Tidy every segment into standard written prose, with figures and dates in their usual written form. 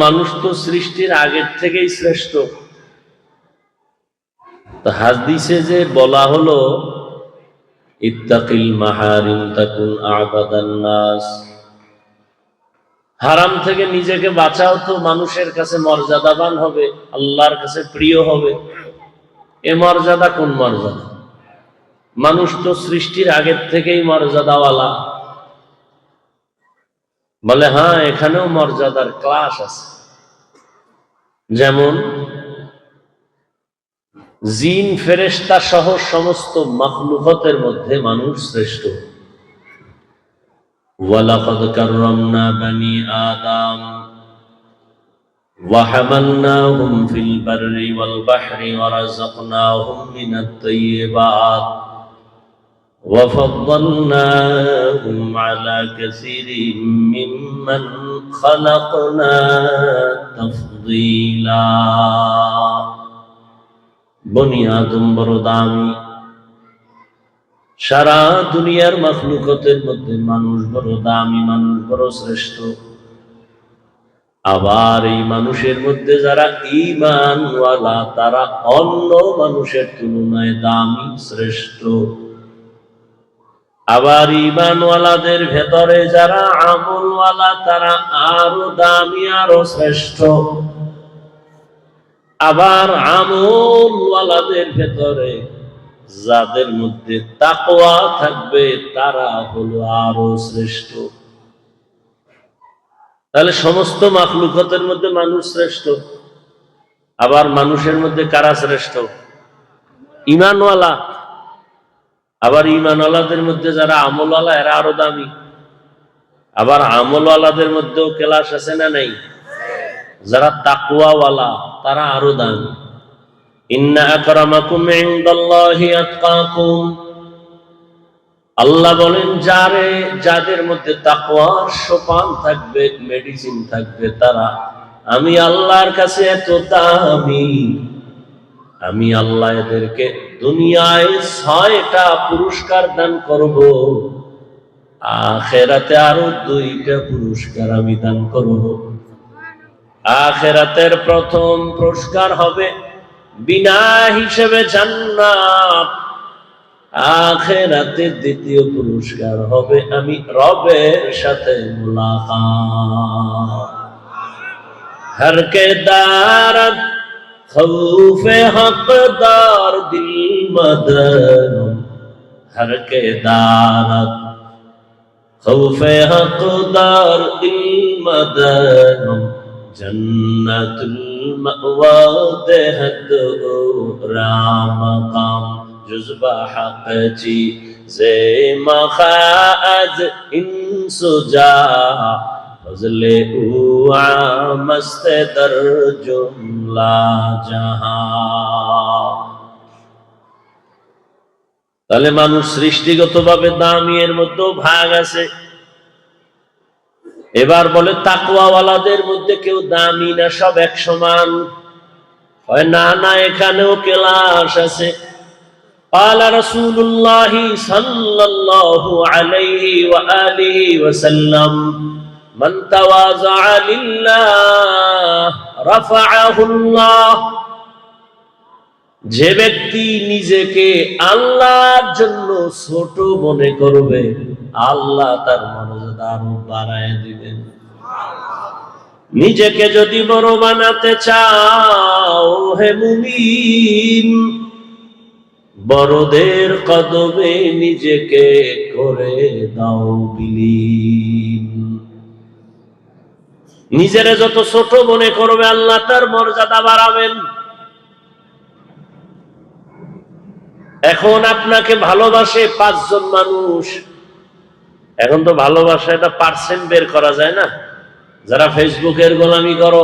মানুষ তো সৃষ্টির আগের থেকেই শ্রেষ্ঠ। তো হাদিসে যে বলা হলো ইত্তাকিল মাহারিম তাকুন আবাদান নাস, হারাম থেকে নিজেকে বাঁচাও তো মানুষের কাছে মর্যাদাবান হবে, আল্লাহর কাছে প্রিয় হবে। এ মর্যাদা কোন মর্যাদা? মানুষ তো সৃষ্টির আগের থেকেই মর্যাদাওয়ালা। বলে হ্যাঁ, এখানেও মর্যাদার ক্লাস আছে। যেমন জিন ফেরেশতা সহ সমস্ত মাখলুকাতের মধ্যে মানুষ শ্রেষ্ঠ। ওয়ালাকাদ কাররামনা বানি আদম ওয়া হামালনাহুম ফিল বাররি ওয়াল বাহরি ওয়া রাযাকনাহুম মিনাত তাইয়্যিবাত ওয়া ফাদ্দালনাহুম আলা কাসীরিম মিম্মান খালাকনা তাফদীলা। বনি আদম বড় দামি, সারা দুনিয়ার মাখলুকাতের মধ্যে মানুষ বড় দামি, মানুষ বড় শ্রেষ্ঠ। আবার এই মানুষের মধ্যে যারা ঈমানওয়ালা তারা অন্য মানুষের তুলনায় দামি, শ্রেষ্ঠ। আবার ঈমানওয়ালাদের ভেতরে যারা আমলওয়ালা তারা আরো দামি, আরো শ্রেষ্ঠ। আবার আমলওয়ালাদের ভেতরে যাদের মধ্যে তাকওয়া থাকবে তারা হলো আরো শ্রেষ্ঠ। তাহলে সমস্ত মাখলুকাতের মধ্যে মানুষ শ্রেষ্ঠ। আবার মানুষের মধ্যে কারা শ্রেষ্ঠ? ঈমানওয়ালা। আবার ঈমানওয়ালাদের মধ্যে যারা আমলওয়ালা এরা আরো দামি। আবার আমলওয়ালাদের মধ্যেও ক্লাস আছে না নাই? যারা তাকওয়াওয়ালা তারা আরো দামি। ইন্না আকরামাকুম ইনদাল্লাহি আতকাকুম। আল্লাহ বলেন যাদের মধ্যে তাকওয়ার সোপান থাকবে, মেডিসিন থাকবে, তারা আমি আল্লাহর কাছে এত দামি, আমি আল্লাহ এদেরকে দুনিয়ায় 6টা পুরস্কার দান করব, আখিরাতে আরো 2টা পুরস্কার আমি দান করব। আখিরাতের প্রথম পুরস্কার হবে বিনা হিসেবে জান্নাত। আখিরাতের দ্বিতীয় পুরস্কার হবে আমি রবের সাথে মুলাকাত। হর কে দারত খৌফে হকদার দিল মদন, হর কে দারত খৌফে হকদার দিল মদন, জন্নতুল মাওয়া দেহদ ও রাম কাম জুজবা হক জি জে মখাজ ইনসুজা ফজলে উ আমস্ত দর জুমলা জাহান। তাহলে মানুষ সৃষ্টিগতভাবে দামি, এর মধ্যেও ভাগ আছে। এবার বলে তাকওয়াওয়ালাদের মধ্যে কেউ দামি না, সব এক সমান। হয় না, না, এখানেও ক্লাস আছে। قال رسول الله صلى الله عليه وآله وسلم من تواضع لله رفعه الله। যে ব্যক্তি নিজেকে আল্লাহর জন্য ছোট মনে করবে আল্লাহ তার মর্যাদা আরো বাড়ায় দিবেন। নিজেকে যদি বড় বানাতে চাও হে মুমিন, বড়দের কদমে নিজেকে করে দাও বিলীন। নিজেরে যত ছোট মনে করবে আল্লাহ তার মর্যাদা বাড়াবেন। এখন আপনাকে ভালোবাসে 5 জন মানুষ। এখন তো ভালোবাসা এটা পার্সেন্ট বের করা যায় না। যারা ফেসবুকের গোলামি করো,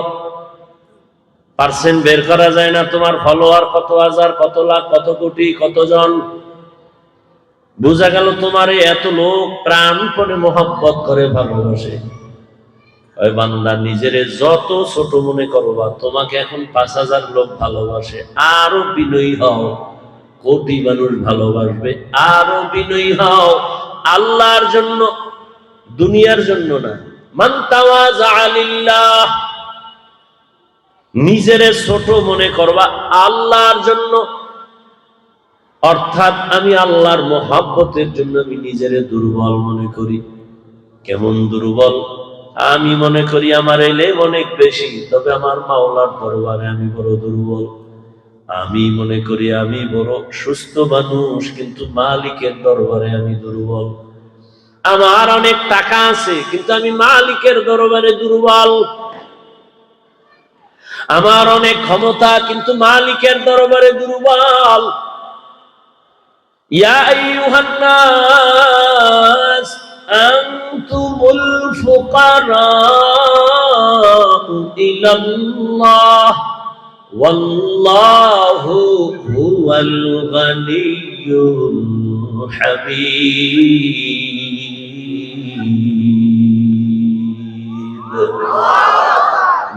পার্সেন্ট বের করা যায় না। তোমার ফলোয়ার কত হাজার, কত লাখ, কত কোটি, কতজন। বোঝা গেল তোমার এত লোক প্রাণপণে মহব্বত করে, ভালোবাসে। ওই বান্দা নিজেরে যত ছোট মনে করবা, তোমাকে এখন 5000 লোক ভালোবাসে। আরো বিনয়ী হও, কোটি মানুষ ভালোবাসবে। আরো বিনয়ী হও, আল্লাহর জন্য, দুনিয়ার জন্য না। মান তাওয়াজা লিল্লাহ, নিজেরে ছোট মনে করবা আল্লাহর জন্য, অর্থাৎ আমি আল্লাহর মহব্বতের জন্য আমি নিজেরে দুর্বল মনে করি। কেমন দুর্বল? আমি মনে করি আমার এলেম অনেক বেশি, তবে আমার মাওলার দরবারে আমি বড় দুর্বল। আমি মনে করি আমি বড় সুস্থ মানুষ, কিন্তু মালিকের দরবারে আমি দুর্বল। আমার অনেক টাকা আছে, কিন্তু আমি মালিকের দরবারে দুর্বল। আমার অনেক ক্ষমতা, কিন্তু মালিকের দরবারে দুর্বল। ইয়া আইয়ুহান নাস আনতুমুল ফুকারাউ ইলাল্লাহ ওয়াল্লাহু হুয়াল গানিয়্যুল হামিদ।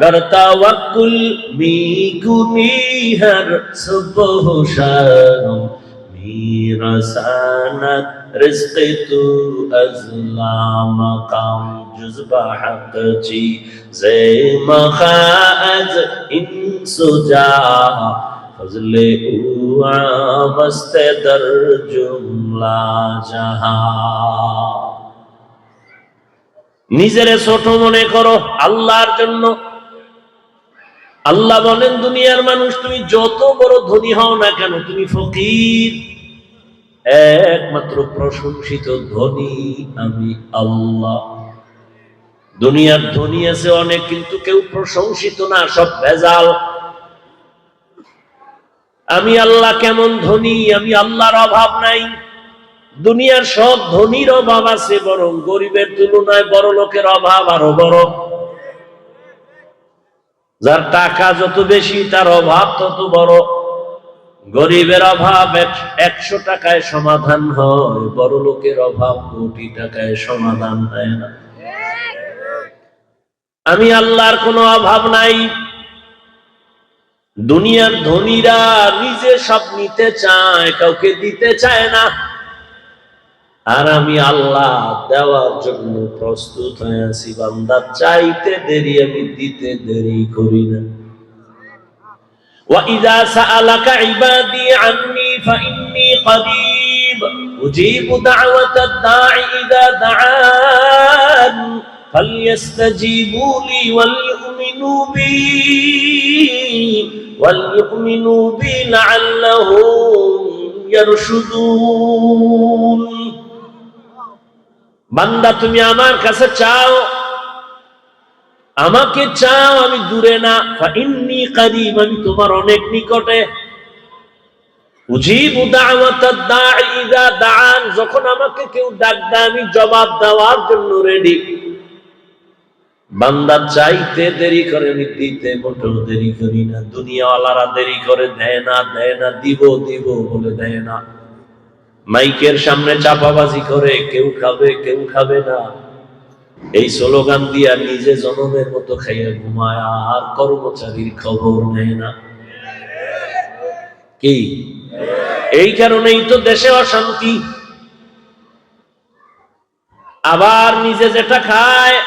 गर तवक्कुल मी गुनी हर सुबह शाम, मेरा सनत रिज़्क़ तू अज़ला मकाम, जुज़्बा हक़ ची ज़े मखाज़ इन सुजा, फज़ले उआ बस्ते दर जुमला जहां। নিজেরে ছোট মনে করো আল্লাহর জন্য। আল্লাহ বলেন, দুনিয়ার মানুষ তুমি যত বড় ধনী হও না কেন, তুমি ফকির। একমাত্র প্রশংসিত ধনী আমি আল্লাহ। দুনিয়ার ধনী আছে অনেক, কিন্তু কেউ প্রশংসিত না, সব ভেজাল। আমি আল্লাহ কেমন ধনী, আমি আল্লাহর অভাব নাই। দুনিয়ার সব ধনীর অভাব আছে, বরং গরিবের তুলনায় বড় লোকের অভাব আরো বড়। যার টাকা যত বেশি তার অভাব তত বড়। গরিবের অভাব 100 টাকায় সমাধান হয়, বড় লোকের অভাব কোটি টাকায় সমাধান হয় না। আমি আল্লাহর কোনো অভাব নাই। দুনিয়ার ধনীরা নিজে সব নিতে চায়, কাউকে দিতে চায় না। আর আমি আল্লাহ দেওয়ার জন্য প্রস্তুত হয়ে আছি। বান্দা চাইতে দেরি, আমি দিতে দেরি করি না। وَإِذَا سَأَلَكَ عِبَادِي عَنِّي فَإِنِّي قَرِيبٌ أُجِيبُ دَعْوَةَ الدَّاعِ إِذَا دَعَانِ فَلْيَسْتَجِيبُوا لِي وَلْيُؤْمِنُوا بِي لَعَلَّهُمْ يَرْشُدُونَ। বান্দা তুমি আমার কাছে চাও, আমাকে চাও, আমি দূরে না। ফাইন্নী কারীব, আমি তোমার অনেক নিকটে। উজিবু দাওয়াতাদ দাঈ ইযা দাআন, যখন আমাকে কেউ ডাক দেয় আমি জবাব দেওয়ার জন্য রেডি। বান্দা চাইতে দেরি করে, আমি দিতে মোটেও দেরি করি না। দুনিয়াওয়ালারা দেরি করে, দেয় না দিব বলে দেয় না। মাইকের সামনে চাপাবাজি করে, কেউ খাবে কেউ খাবে না, এই স্লোগান দিয়া নিজে জনমের মতো খাইয়া ঘুমায়, আর কর্মচারীর খবর নেয় না। কি এই কারণেই তো দেশে অশান্তি। আবার নিজে যেটা খায়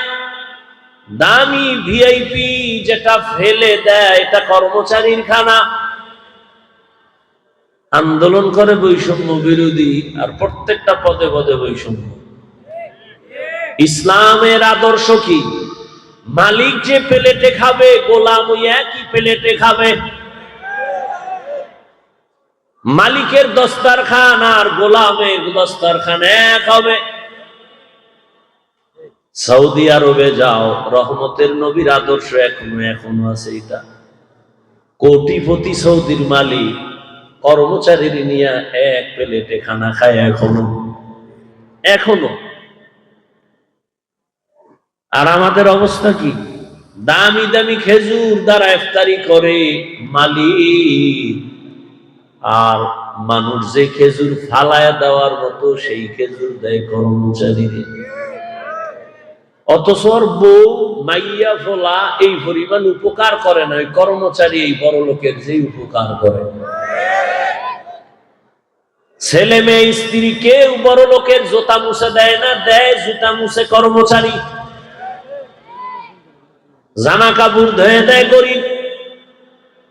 দামি ভিআইপি, যেটা ফেলে দেয় এটা কর্মচারীর খানা। আন্দোলন করে বৈষম্য বিরোধী, আর প্রত্যেকটা পদে পদে বৈষম্য। ইসলামের আদর্শ কি? মালিক যে প্লেটে খাবে, গোলাম ওই একই প্লেটে খাবে। মালিকের দস্তারখান আর গোলামের দস্তারখান এক হবে। সৌদি আরবে যাও, রহমতের নবীর আদর্শ এখনো আছে। এটা কোটিপতি সৌদির মালিক কর্মচারীর নিয়ে এক প্লেটে খানা খায় এখনো। আর আমাদের অবস্থা কি? দামি দামি খেজুর দ্বারা ইফতারি করে মালিক, আর মানুষ যে খেজুর ফালায়া দেওয়ার মতো সেই খেজুর দেয় কর্মচারীদের। অথচ বউ মাইয়া ফোলা এই পরিমাণ উপকার করে না, ওই কর্মচারী এই বড় লোকের যে উপকার করে। ছেলে মেয়ে স্ত্রী কেউ বড় লোকের জুতা মুছে দেয় না, দেয় জুতা মুছে কর্মচারী। জামা কাপড় ধুয়ে দেয় গরিব।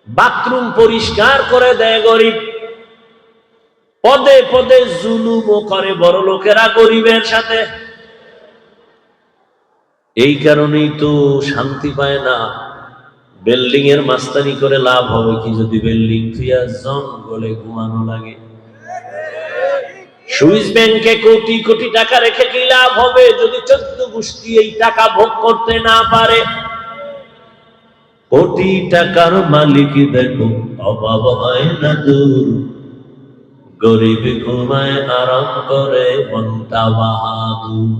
বাথরুম পরিষ্কার করে দেয় গরিব, পদে পদে জুলুমও করে বড় লোকেরা গরিবের সাথে। এই কারণেই তো শান্তি পায় না। বিল্ডিং এর মাস্তানি করে লাভ হবে কি যদি বিল্ডিং ফিয়া জঙ্গলে ঘুমানো লাগে? সুইস ব্যাংকে কোটি কোটি টাকা রেখে কি লাভ হবে যদি 14 গোষ্ঠী এই টাকা ভোগ করতে না পারে? কোটি টাকার মালিক দেখো অভাব হয় না দূর, গরিব ঘুমায় আরাম করে মনটা বাহাদুর।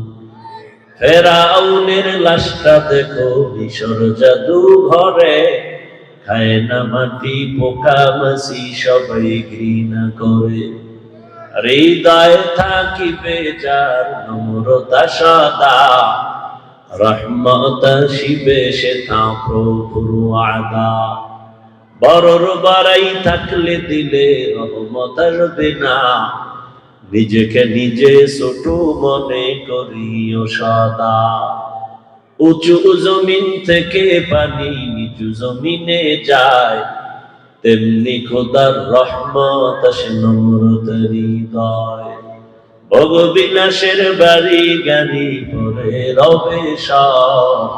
ফেরাউনের লাশটা দেখো মিশর জাদু ঘরে, খায় না মাটি পোকা মাছি সবাই ঘৃণা করে। হৃদয় থাকিবে যার নম্রতা সদা, রহমত আসিবে সে তা প্রভুর ওয়াদা। বড়র বাড়াই থাকলে দিলে রহমত আসবে না, নিজেকে নিজে ছোট মনে করিও সদা। উঁচু জমিন থেকে পানি নিচু জমিনে যায়, তেমনি খোদার রহমত আসে নম্রতার হৃদয়। ভোগবিলাসের বাড়ি গাড়ি পরে রবে সব,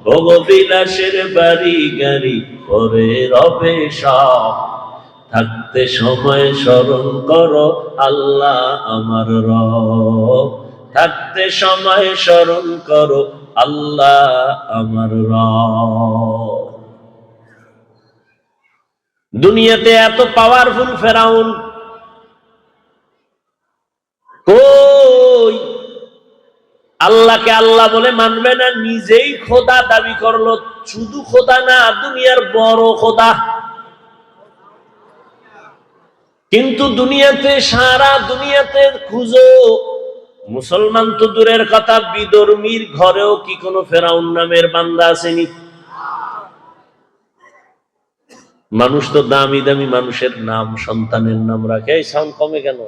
ভোগবিলাসের বাড়ি গাড়ি পরে রবে সব। থাকতে সময় স্মরণ করো আল্লাহ আমার রব, থাকতে সময় স্মরণ করো আল্লাহ আমার রব। দুনিয়াতে এত পাওয়ারফুল ফেরাউন কই আল্লাহকে আল্লাহ বলে মানবে না, নিজেই খোদা দাবি করলো। শুধু খোদা না, দুনিয়ার বড় খোদা। কিন্তু দুনিয়াতে, সারা দুনিয়াতে খুঁজো, মুসলমান তো দূরের কথা, বিধর্মীর ঘরেও কি কোনো ফেরাউন নামের বান্দা আসেনি? মানুষ তো দামি দামি মানুষের নাম, সন্তানের নাম রাখে। এই সাউন্ড কমে কেন?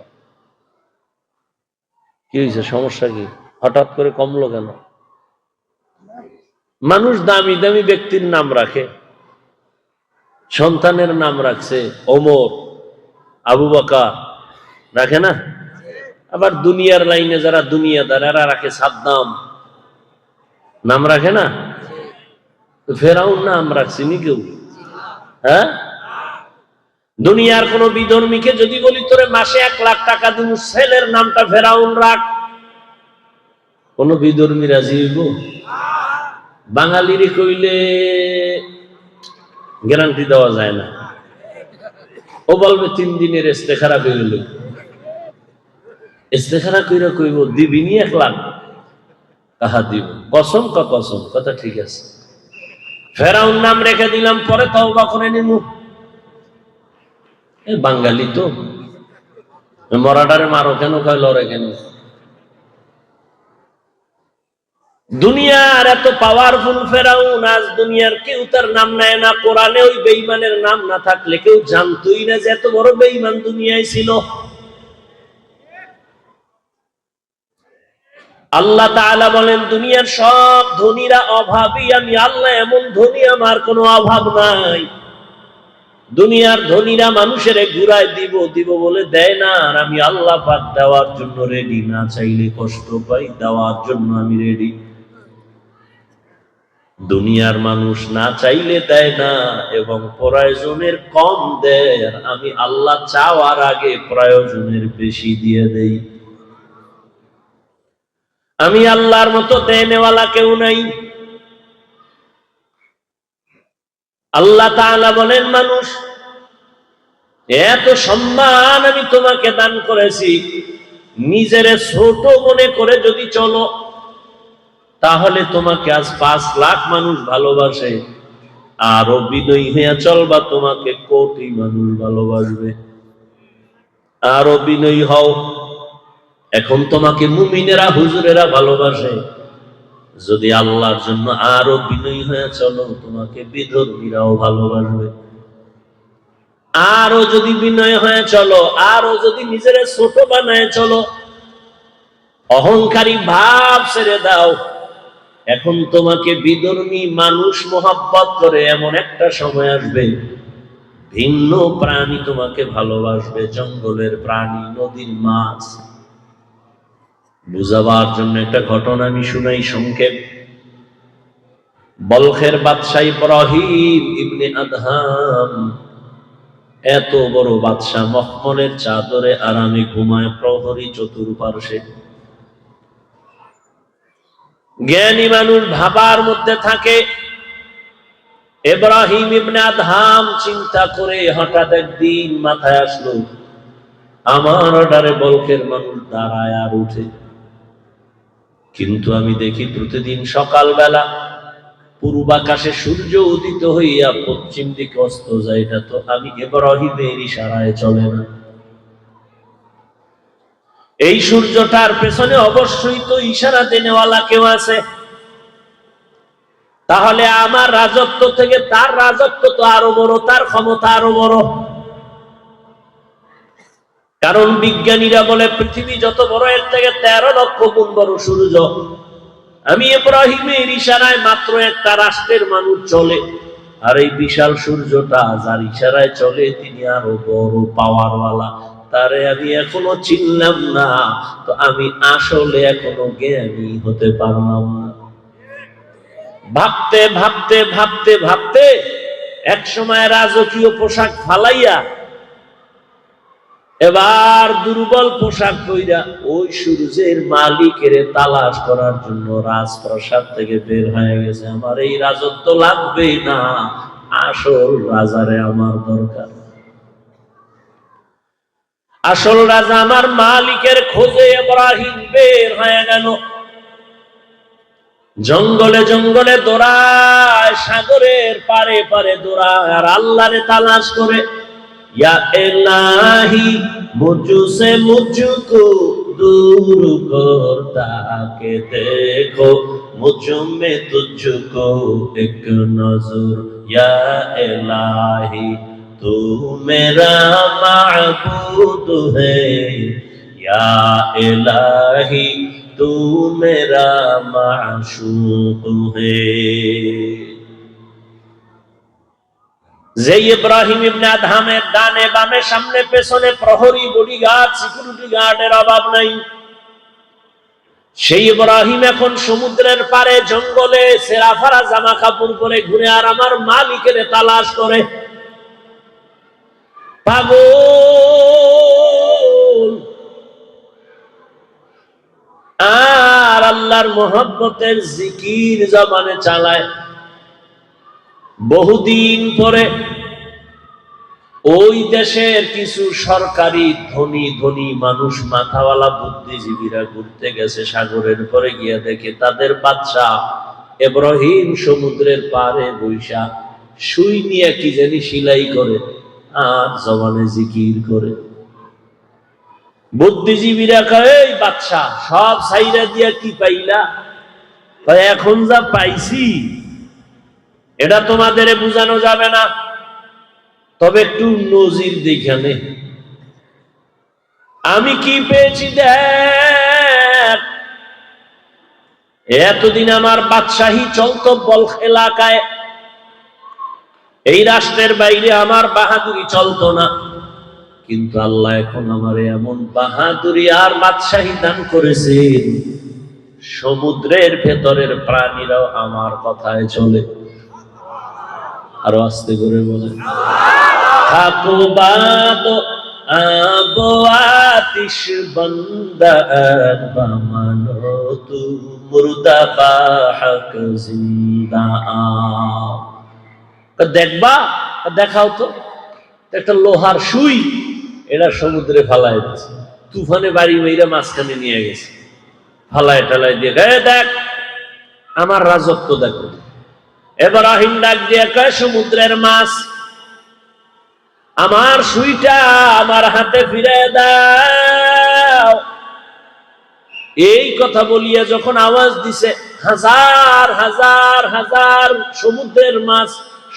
কি হয়েছে? সমস্যা কি? হঠাৎ করে কমলো কেন? মানুষ দামি দামি ব্যক্তির নাম রাখে, সন্তানের নাম রাখছে ওমর, আবু বকর, রাখে না? আবার দুনিয়ার লাইনে যারা দুনিয়াদার এরা রাখে সাদ্দাম, নাম রাখে না? ফেরাউন নাম রাখছিনি কেউ? হ্যাঁ, দুনিয়ার কোন বিধর্মীকে যদি বলি তোরে মাসে 1 লাখ টাকা দিন, ছেলের নামটা ফেরাউন রাখ, কোন বিধর্মী রাজি হইব? বাঙালিরে কইলে গ্যারান্টি দেওয়া যায় না, ও বলবে 3 দিনের ইস্তেখারা কইল, ইস্তেখারা কইরা কইব দিবিনি 1 লাখ। কাহা দিব? কসম কসম, কথা ঠিক আছে। ফেরাউন নাম রেখে দিলাম, পরে তওবা করে নিব। বাঙালি তো মরাডারে মারো কেন, কয় লড়ে কেন? দুনিয়ার এত পাওয়ারফুল ফেরাউন, আজ দুনিয়ার কেউ তার নাম নেয় না। কোরআনে ওই বেঈমানের নাম না থাকলে কেউ জানতোই না যে এত বড় বেঈমান দুনিয়ায় ছিল। আল্লাহ তাআলা বলেন দুনিয়ার সব ধনীরা অভাবী, আমি আল্লাহ এমন ধনী আমার কোনো অভাব নাই। দুনিয়ার ধনীরা মানুষের ঘুরায় দিব দিব বলে দেয় না, আর আমি আল্লাহ পাক দেওয়ার জন্য রেডি। না চাইলে কষ্ট পাই, দেওয়ার জন্য আমি রেডি। দুনিয়ার মানুষ না চাইলে দেয় না এবং প্রয়োজনের কম দেয়, আমি আল্লাহ চাওয়ার আগে প্রয়োজনের বেশি দিয়ে দেই। আমি আল্লাহর মতো দেনেওয়ালা কেউ নাই। আল্লাহ তাআলা বলেন মানুষ এত সম্মান আমি তোমাকে দান করেছি, নিজের ছোট মনে করে যদি চলো তাহলে তোমাকে আজ 5 লাখ মানুষ ভালোবাসে, আরো বিনয়ী হইয়া চলবা তোমাকে কোটি মানুষ ভালোবাসবে। আরো বিনয়ী হও, এখন তোমাকে মুমিনেরা হুজুরেরা ভালোবাসে, যদি আল্লাহর জন্য আরো বিনয়ী হয়ে চলো তোমাকে বিধর্মীরাও ভালোবাসবে। আরো যদি বিনয় হয়ে চলো, আরো যদি নিজের ছোট বানায় চলো, অহংকারী ভাব ছেড়ে দাও, এখন তোমাকে বিধর্মী মানুষ মোহাব্বত করে এমন একটা সময় আসবে ভিন্ন প্রাণী তোমাকে ভালোবাসবে, জঙ্গলের প্রাণী, নদীর মাছ। বুঝাবার জন্য একটা ঘটনা আমি শুনাই সংক্ষেপ। বলখের বাদশাহ ইব্রাহিম ইবনে আদহাম, এত বড় বাদশাহ, মখমলের চাদরে আরামে ঘুমায়, প্রহরী চতুর্পার্শ্বে। জ্ঞানী মানুষ ভাবার মধ্যে থাকে। ইব্রাহিম ইবনে আদহাম চিন্তা করে হঠাৎ একদিন মাথায় আসলো, আমার অর্ডারে বলখের মানুষ দাঁড়ায় আর উঠে, কিন্তু আমি দেখি প্রতিদিন সকালবেলা পূর্বাকাশে সূর্য উদিত হইয়া পশ্চিম দিকে অস্ত যায়। এটা তো আমি ইব্রাহিমের ইশারায় চলে না। এই সূর্যটার পেছনে অবশ্যই তো ইশারা দেনেওয়ালা কেউ আছে। তাহলে আমার রাজত্ব থেকে তার রাজত্ব তো আরো বড়, তার ক্ষমতা আরো বড়। কারণ বিজ্ঞানীরা বলে পৃথিবী যত বড়, এর থেকে 13 লক্ষ গুণ বড় সূর্য। আমি ইব্রাহিমের ইশারায় মাত্র একটা রাষ্ট্রের মানুষ চলে, আর এই বিশাল সূর্যটা যার ইশারায় চলে তিনি আরো বড় পাওয়ারওয়ালা। তারে আমি এখনো চিনলাম না, তো আমি আসলে এখনো জ্ঞানী হতে পারলাম না। ভাবতে ভাবতে ভাবতে ভাবতে এক সময় রাজকীয় পোশাক ফালাইয়া এবার দুর্বল পোশাক পইরা ওই সূর্যের মালিকের তালাশ করার জন্য রাজপ্রাসাদ থেকে বের হয়ে গেছে। আমার এই রাজত্ব লাগবে না, আসল রাজারে আমার দরকার। আসল রাজা আমার মালিকের খোঁজে ইব্রাহিম বের হয়ে গেল। জঙ্গলে জঙ্গলে দৌড়ায়, সাগরের পারে পারে দৌড়ায়, আর আল্লাহরে তালাশ করে। या इलाही मुझसे मुझको दूर करता के देखो, मुझ में तुझको एक नजर। या इलाही तू मेरा माबूद है, या इलाही तू मेरा माशूक है। যে ইব্রাহিম ইবনে আদহামের ডানে বামে সামনে পেছনে প্রহরী, বডিগার্ড, সিকিউরিটি গার্ডের অভাব নাই, সেই ইব্রাহিম এখন সমুদ্রের পারে জঙ্গলে সেরাফারা জামা কাপড় পরে ঘুরে আর আমার মালিকের তালাশ করে। পাগল আর আল্লাহর মোহাব্বতের জিকির জবানে চালায়। বহুদিন পরে ওই দেশের কিছু সরকারি ধনী ধনী মানুষ, মাথাওয়ালা বুদ্ধিজীবীরা ঘুরতে গেছে সাগরের পরে, গিয়া দেখে তাদের বাদশা ইব্রাহিম সমুদ্রের পারে বৈশা সুই নিয়ে কি জানি সিলাই করে আর জবানে জিকির করে। বুদ্ধিজীবীরা কয়, এই বাদশা সব সাইরা দিয়া কি পাইলা? এখন যা পাইছি এটা তোমাদের বুঝানো যাবে না, তবে একটু নজির দেখানে আমি কি পেয়েছি দেখ। এতদিন আমার বাদশাহী চলতো বলখ এলাকায়, এই রাষ্ট্রের বাইরে আমার বাহাদুরি চলতো না, কিন্তু আল্লাহ এখন আমার এমন বাহাদুরি আর বাদশাহী দান করেছেন, সমুদ্রের ভেতরের প্রাণীরাও আমার কথায় চলে। আরো আস্তে করে বলে, খাকো বাদ আবো আতিশ বন্দা বামানো তু মুর্দা বাহক জিন্দা। দেখবা, দেখাও তো একটা লোহার সুই, এটা সমুদ্রে ফালায় দিচ্ছে, তুফানে বাড়ি মেয়েরা মাঝখানে নিয়ে গেছে, ফালায় টালায় দিয়ে দেখ আমার রাজত্ব দেখো। ইব্রাহিম ডাক দিয়ে কয়, সমুদ্রের মাছ আমার সুইটা আমার হাতে ফিরে দাও। এই কথা বলিয়া যখন আওয়াজ দিছে, হাজার হাজার হাজার সমুদ্রের মাছ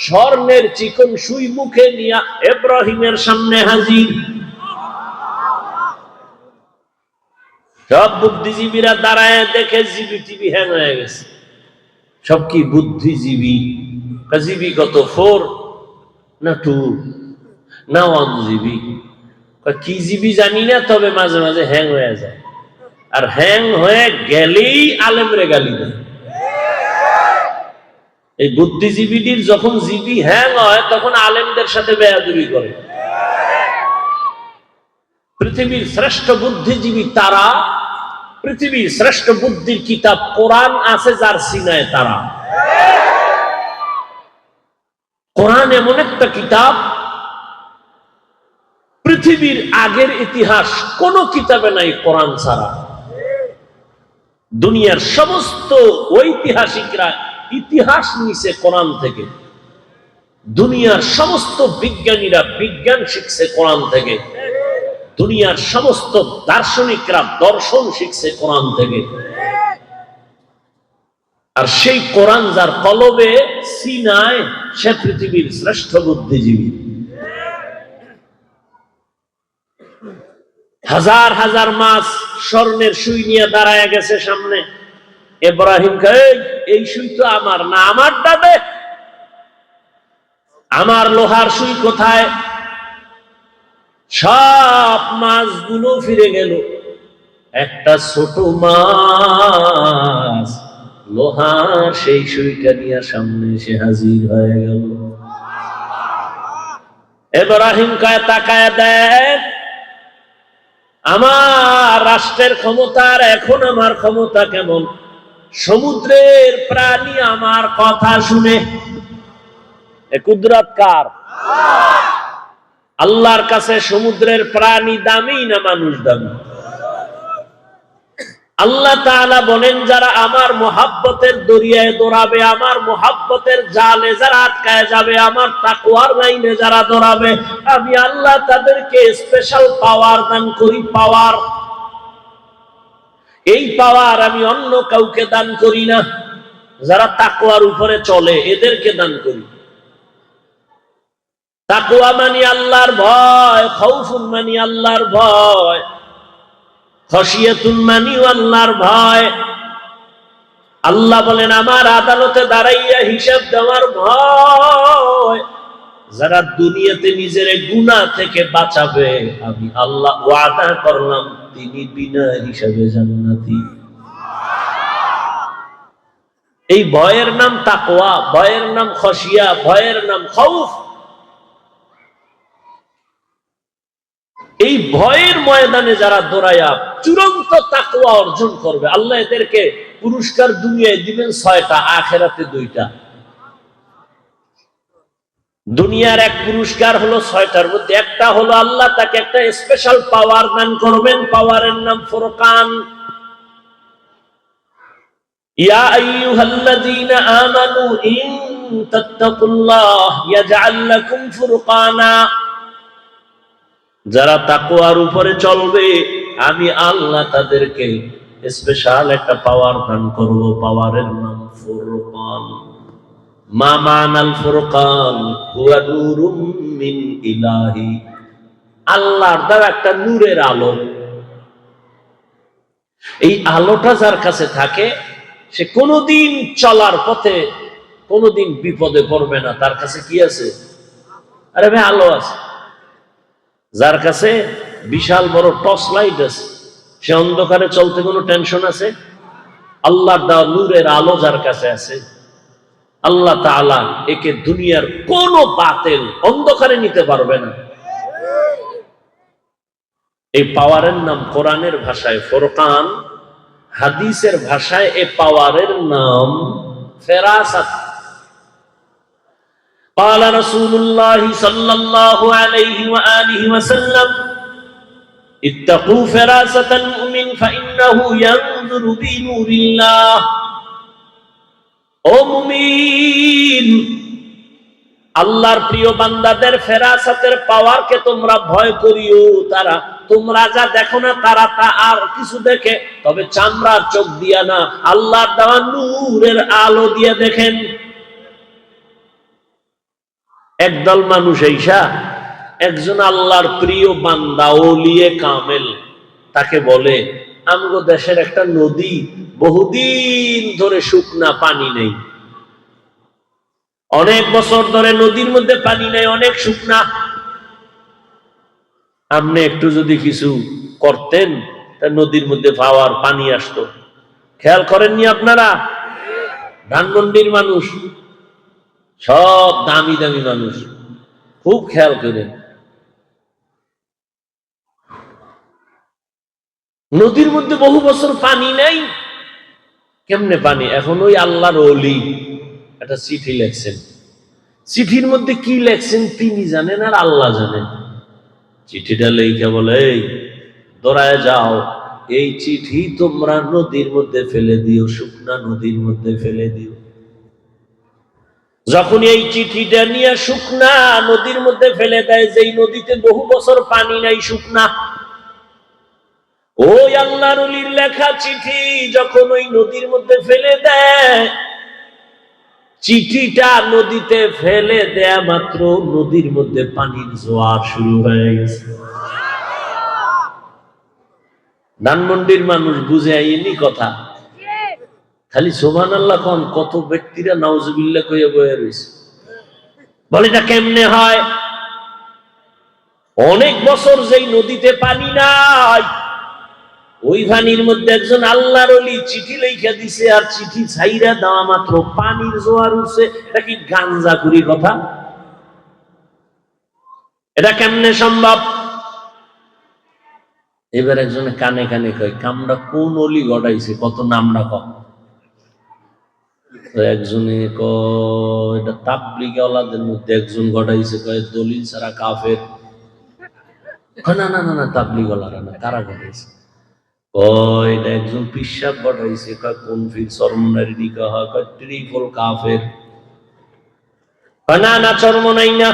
স্বর্ণের চিকন সুই মুখে নিয়া ইব্রাহিমের সামনে হাজির। সব বুদ্ধিজীবীরা দাঁড়ায় দেখে জিবি টিভি হ্যাং হয়ে গেছে। সব কি বুদ্ধিজীবী? জীবী কত 4 না 2? না 1 GB। কি জিবি জানি না, তবে মাঝে মাঝে হ্যাং হয়ে যায়। আর হ্যাং হয়ে গেলেই আলেমরে গালি দেয়। এই বুদ্ধিজীবীদের যখন জিবি হ্যাং হয় তখন আলেমদের সাথে বেয়াদবি করে। পৃথিবীর শ্রেষ্ঠ বুদ্ধিজীবী তারা, পৃথিবীর শ্রেষ্ঠ বুদ্ধির কিতাব কোরআন আছে যার সিনায় তারা। কোরআন এমন একটা কিতাব, পৃথিবীর আগের ইতিহাস কোন কিতাবে নাই কোরআন ছাড়া। দুনিয়ার সমস্ত ঐতিহাসিকরা ইতিহাস নিছে কোরআন থেকে, দুনিয়ার সমস্ত বিজ্ঞানীরা বিজ্ঞান শিখছে কোরআন থেকে, দুনিয়ার সমস্ত দার্শনিকরা দর্শন শিখছে কোরআন থেকে। আর সেই কোরআন যার কলবে সিনায়, সে পৃথিবীর শ্রেষ্ঠ বুদ্ধিজীবী। হাজার হাজার মাস স্বর্ণের সুই নিয়ে দাঁড়ায় গেছে সামনে। ইব্রাহিম কয়, এই সুই তো আমার না, আমার দাদে, আমার লোহার সুই কোথায়? সব মাছগুলো ফিরে গেল, একটা ছোট মাছ লোহার সেই সুইটা নিয়ে সামনে এসে হাজির হয়ে গেল। ইব্রাহিম কয়, তাকায় দেখ, আমার রাষ্ট্রের ক্ষমতা আর এখন আমার ক্ষমতা কেমন। সমুদ্রের প্রাণী আমার কথা শুনে। এ কুদরত কার? আল্লাহর কাছে সমুদ্রের প্রাণী দামি না মানুষ দামি? আল্লাহ তাআলা বলেন, যারা আমার মোহাব্বতের দরিয়ায় দৌড়াবে, আমার মোহাব্বতের জালে যারা আটকায় যাবে, আমার তাকওয়ার লাইনে যারা দৌড়াবে, আমি আল্লাহ তাদেরকে স্পেশাল পাওয়ার দান করি। পাওয়ার, এই পাওয়ার আমি অন্য কাউকে দান করি না। যারা তাকওয়ার উপরে চলে এদেরকে দান করি। তাকওয়া মানে আল্লাহর ভয়, খাউফুন মানে আল্লাহর ভয়, খশিয়াতুন মানে আল্লাহর ভয়। আল্লাহ বলেন, আমার আদালতে দাঁড়াইয়া হিসাব দেওয়ার ভয়। যারা দুনিয়াতে নিজের গুনাহ থেকে বাঁচাবে, আমি আল্লাহ ওয়াদা করলাম তিনি বিনা হিসাবে জান্নাতি। এই ভয়ের নাম তাকওয়া, ভয়ের নাম খশিয়া, ভয়ের নাম খাউফ। এই ভয়ের ময়দানে যারা দৌড়ায়া চূড়ান্ত তাকওয়া অর্জন করবে, আল্লাহ এদেরকে পুরস্কার দুনিয়ায় দিবেন 6টা, আখিরাতে 2টা। দুনিয়ার এক পুরস্কার হলো 6টার মধ্যে একটা হলো আল্লাহ তাকে একটা স্পেশাল পাওয়ার দান করবেন। পাওয়ারের নাম ফুরকান। ইয়া আইয়ুহাল্লাযীনা আমানু ইন তাত্তাকুল্লাহ ইয়াজআল লাকুম ফুরকানা। যারা তাকওয়ার উপরে চলবে, আমি আল্লাহ তাদেরকে স্পেশাল একটা পাওয়ার দান করব। পাওয়ারের নাম ফুরকান। মা মানাল ফুরকান হুয়া নূরুম মিন ইলাহি। আল্লাহর দ্বারা একটা নূরের আলো। এই আলোটা যার কাছে থাকে, সে কোনোদিন চলার পথে কোনোদিন বিপদে পড়বে না। তার কাছে কি আছে? আরে ভাই, আলো আছে। যার কাছে বিশাল বড় টর্চ লাইট আছে, সে অন্ধকারে চলতে কোনো টেনশন আছে? আল্লাহর দেওয়া নূরের আলো যার কাছে আছে, আল্লাহ তাআলা একে দুনিয়ার কোন বাতিল অন্ধকারে নিতে পারবে না। এই পাওয়ারের নাম কোরআনের ভাষায় ফুরকান, হাদিসের ভাষায় এই পাওয়ারের নাম ফেরাসাত। قال رسول الله صلى الله عليه وآله وسلم اتقوا فراسة المؤمن فإنه ينظر بنور الله। ও মুমিন, আল্লাহর প্রিয় বান্দাদের ফেরাসাতের পাওয়ারকে তোমরা ভয় করিও। তারা তোমরা যা দেখো না, তারা তা আর কিছু দেখে, তবে চামড়ার চোখ দিয়া না, আল্লাহর দেওয়া নূরের আলো দিয়ে দেখেন। একদল মানুষ এইসা একজন আল্লাহর প্রিয় বান্দা ওলিয়ে কামেল, তাকে বলে, আমগো দেশের একটা নদী বহুদিন ধরে শুকনা, পানি নেই, অনেক বছর ধরে নদীর মধ্যে পানি নেই, অনেক শুকনা। আপনি একটু যদি কিছু করতেন তা নদীর মধ্যে পাওয়ার পানি আসতো। খেয়াল করেননি আপনারা? ধানমন্ডির মানুষ সব দামি দামি মানুষ, খুব খেয়াল করেন। নদীর মধ্যে বহু বছর পানি নাই। কেমনে পানি? এখন ওই আল্লাহর ওলি একটা চিঠি লেখছেন, চিঠির মধ্যে কি লেখছেন তিনি জানেন আর আল্লাহ জানেন। চিঠিটা লেখা বলে, এই দৌড়ায় যাও, এই চিঠি তোমরা নদীর মধ্যে ফেলে দিও, শুকনা নদীর মধ্যে ফেলে দিও। যখন এই চিঠিটা নিয়ে শুকনা নদীর মধ্যে ফেলে দেয়, যেই নদীতে বহু বছর পানি নাই, শুকনা, ওই আল্লাহর ওলির লেখা চিঠি যখন ওই নদীর মধ্যে ফেলে দেয়, চিঠিটা নদীতে ফেলে দেয়া মাত্র নদীর মধ্যে পানির জোয়ার শুরু হয়ে গেছে। ধানমন্ডির মানুষ বুঝে আইনি কথা, খালি সুবহানাল্লাহ কোন, কত ব্যক্তিরা নাউজুবিল্লাহ কইয়া বইয়া রয়েছে। বলে এটা কেমনে হয়? অনেক বছর যেই নদীতে পানি নাই, ওই পানির মধ্যে একজন আল্লাহর ওলি চিঠি লেখা দিছে, আর চিঠি ছাইরা দেওয়া মাত্র পানির জোয়ার উঠছে। এটা কি গাঞ্জাখুরি কথা? এটা কেমনে সম্ভব? এবার একজনে কানে কানে কয়, কামটা কোন অলি গড়াইছে, কত নামটা কম। একজনে কয় এটা তাবলীগী ওয়ালাদের মধ্যে একজন গড়াইছে, কয় দলিল ছাড়া কাফের। না না না না, তাবলীগী ওয়ালারা না, কারা গড়াইছে? কয় এটা একজন পিশাব গড়াইছে। কয় কোন ফির চরমনারি নিকা হয়? কয় ট্রিপল কাফের। না না, চরমনাই না।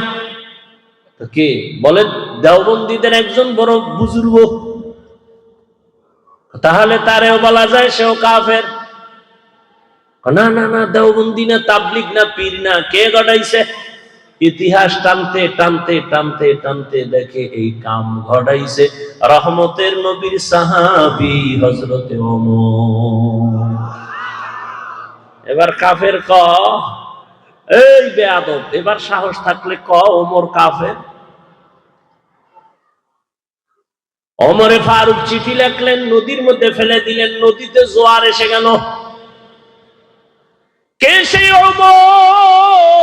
তো কে? বলে দেওবন্দীদের একজন বড় বুজুর্গ। তাহলে তারেও বলা যায় সেও কাফের? না না না, দেওবন্দি না, তাবলিগ না, পীর না, কে ঘটাইছে? ইতিহাস টানতে টানতে টানতে টানতে দেখে এই কাম ঘটাইছে রহমতের নবীর সাহাবী হযরতে ওমর। এবার কাফের ক, এই বেয়াদব, এবার সাহস থাকলে ক ওমর কাফের। ওমরে ফারুক চিঠি লিখলেন, নদীর মধ্যে ফেলে দিলেন, নদীতে জোয়ার এসে গেল। কে সেই ওমর?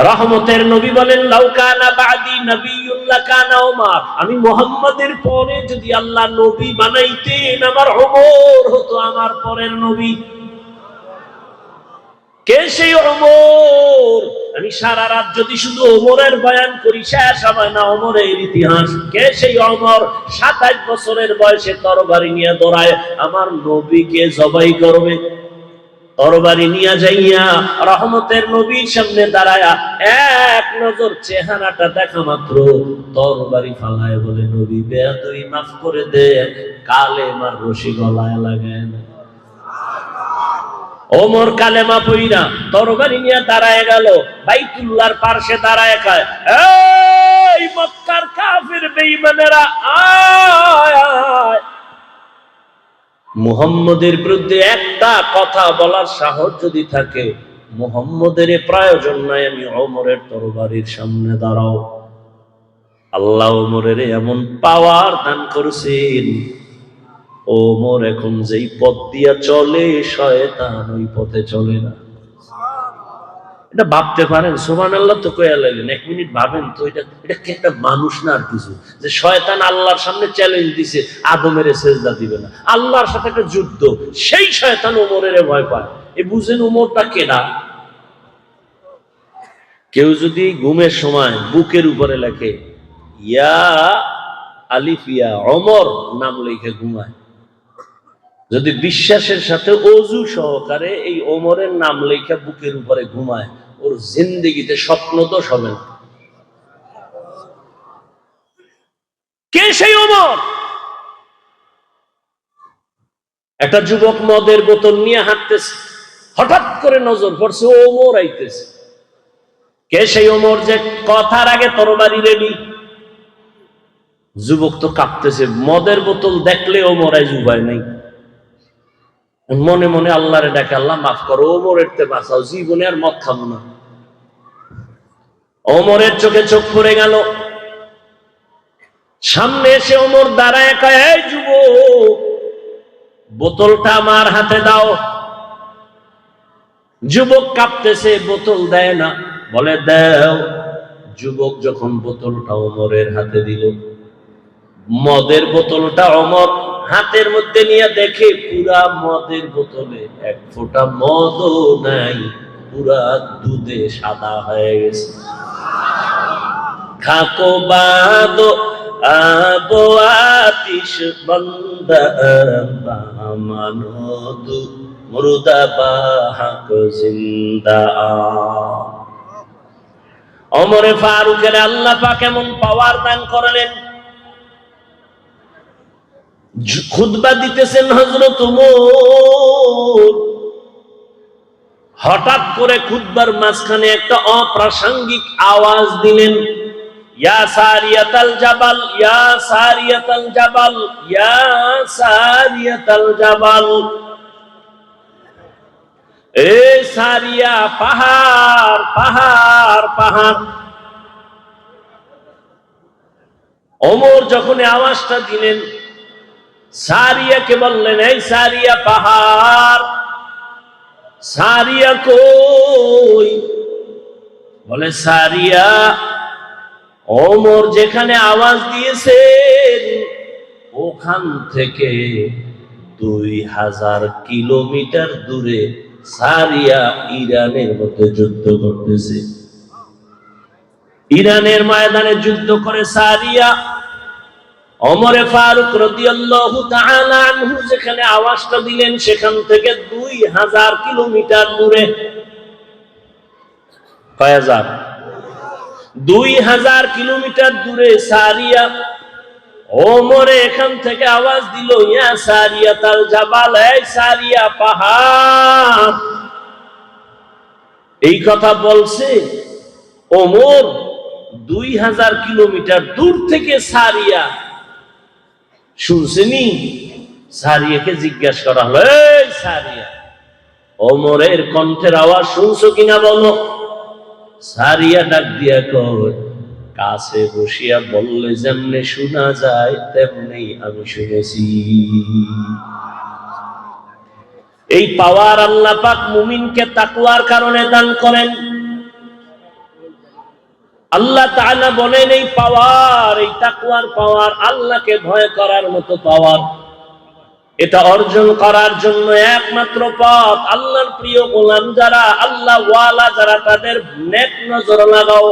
রহমতের নবী বলেন, লাউ কানা বাদি নবিয়্যুন লাকানা ওমর, আমি মুহাম্মাদের পরে যদি আল্লাহ নবী বানাইতেন, আমার ওমর হতো আমার পরের নবী। কে সেই ওমর? আমি সারা রাত যদি শুধু ওমরের বয়ান করি শেষ হবে না ওমরের ইতিহাস। কে সেই ওমর? 27 বছরের বয়সে তরবারি নিয়ে দৌড়ায় আমার নবীকে জবাই করবে। তরবারি নিয়ে যাইয়া রহমতের নবীর সামনে দাঁড়ায়া এক নজর চেহারাটা দেখা মাত্র তরবারি ফালায় বলে, নবী বেয়াদবি মাফ করে দে, কালেমার রশি গলায় লাগায় না। ওমর কালেমা পইরা তরবারি নিয়ে দাঁড়ায় গেল, বাইতুল্লাহর পাশে দাঁড়ায় কয়, এই মক্কার কাফির বেঈমানেরা, আয় আয়, মুহাম্মদের বিরুদ্ধে একটা কথা বলার সাহস যদি থাকে, মুহাম্মদের প্রয়োজন নাই, আমি ওমরের তরবারির সামনে দাঁড়াও। আল্লাহ ওমরের এমন পাওয়ার দান করেছেন, ওমর এখন যেই পথ দিয়া চলে শয়তান ওই পথে চলে না। এটা ভাবতে পারেন? সুবহানাল্লাহ তো কইয়া লাগলেন, 1 মিনিট ভাবেন তো, এটা কি একটা মানুষ না আর কিছু? যে শয়তান আল্লাহর সামনে চ্যালেঞ্জ দিছে আদমের সেজদা দিবে না, আল্লাহর সাথে একটা যুদ্ধ, সেই শয়তান ওমরের ভয় পায়। এ বুঝেন ওমরটা কেডা? কেউ যদি ঘুমের সময় বুকের উপরে লেখে ইয়া আলিফিয়া ওমর নাম লিখে ঘুমায়, যদি বিশ্বাসের সাথে ওযু সহকারে এই ওমরের নাম লেখা বুকের উপরে ঘুমায়, ওর জিন্দেগিতে স্বপ্ন দোষ হবে না। কে সেই ওমর? একটা যুবক মদের বোতল নিয়ে হাঁটতেছে, হঠাৎ করে নজর পড়ছে ওমর আইতেছে। কে সেই ওমর যে কথার আগে তরবারি রেডি? যুবক তো কাঁপতেছে, মদের বোতল দেখলে ওমর আইজ উপায় নাই। মনে মনে আল্লাহরে ডাকে, আল্লাহ মাফ করো, ওমরের তে বাঁচাও, জীবনে আর মদ খাবো না। ওমরের চোখে চোখ পড়ে গেল, সামনে এসে ওমর দাঁড়ায় কয়, এই যুবক, বোতলটা আমার হাতে দাও। যুবক কাঁপতেছে, বোতল দেয় না, বলে দাও। যুবক যখন বোতলটা ওমরের হাতে দিল, মদের বোতলটা ওমর হাতের মধ্যে নিয়ে দেখে পুরা মদের বোতলে এক ফোঁটা মদও নাই, পুরা দুধে সাদা হয়ে গেছে। খাকো বাদো আবো আতিশ বন্দা মানদু মুর্দা বাহাক জিন্দা। ওমরে ফারুকের আল্লাহ পাক এমন পাওয়ার দান করলেন, খুতবা দিতেছেন হযরত ওমর, হঠাৎ করে খুতবার মাঝখানে একটা অপ্রাসঙ্গিক আওয়াজ দিলেন, ইয়া সারিয়াতাল জাবাল, ইয়া সারিয়াতাল জাবাল, ইয়া সারিয়াতাল জাবাল। এ সারিয়া, পাহাড় পাহাড় পাহাড়। ওমর যখন আওয়াজটা দিলেন, সারিয়াকে বললেন, এই সারিয়া, পাহাড়। সারিয়া কই? বলে সারিয়া, ওমর যেখানে আওয়াজ দিয়েছেন ওখান থেকে 2000 কিলোমিটার দূরে সারিয়া ইরানের মধ্যে যুদ্ধ করতেছে। ইরানের ময়দানে যুদ্ধ করে সারিয়া। ওমরে ফারুক রাদিয়াল্লাহু তাআলা আনহু যেখানে আওয়াজটা দিলেন সেখান থেকে 2000 কিলোমিটার দূরে। কয় হাজার? 2000 কিলোমিটার দূরে সারিয়া। ওমরে এখান থেকে আওয়াজ দিল, ইয়া সারিয়াতাল জাবাল, এই সারিয়া, পাহাড়। এই কথা বলছে ওমর 2000 কিলোমিটার দূর থেকে। সারিয়া শুনছেনি? সারিয়াকে জিজ্ঞাসা করা হলো, এই সারিয়া, ওমরের কণ্ঠের আওয়াজ শুনছো কিনা বলো। সারিয়া ডাক দিয়া কয়, কাছে বসিয়া বললে যেমনে শোনা যায় তেমনি আমি শুনেছি। এই পাওয়ার আল্লাহ পাক মুমিনকে তাকওয়ার কারণে দান করেন। আল্লাহ তাআলা বলেন, এই পাওয়ার, এই তাকওয়ার পাওয়ার, আল্লাহকে ভয় করার মতো পাওয়ার, এটা অর্জন করার জন্য একমাত্র পথ আল্লাহর প্রিয় গোলাম যারা, আল্লাহ ওয়ালা যারা, তাদের নেক নজর লাগাও।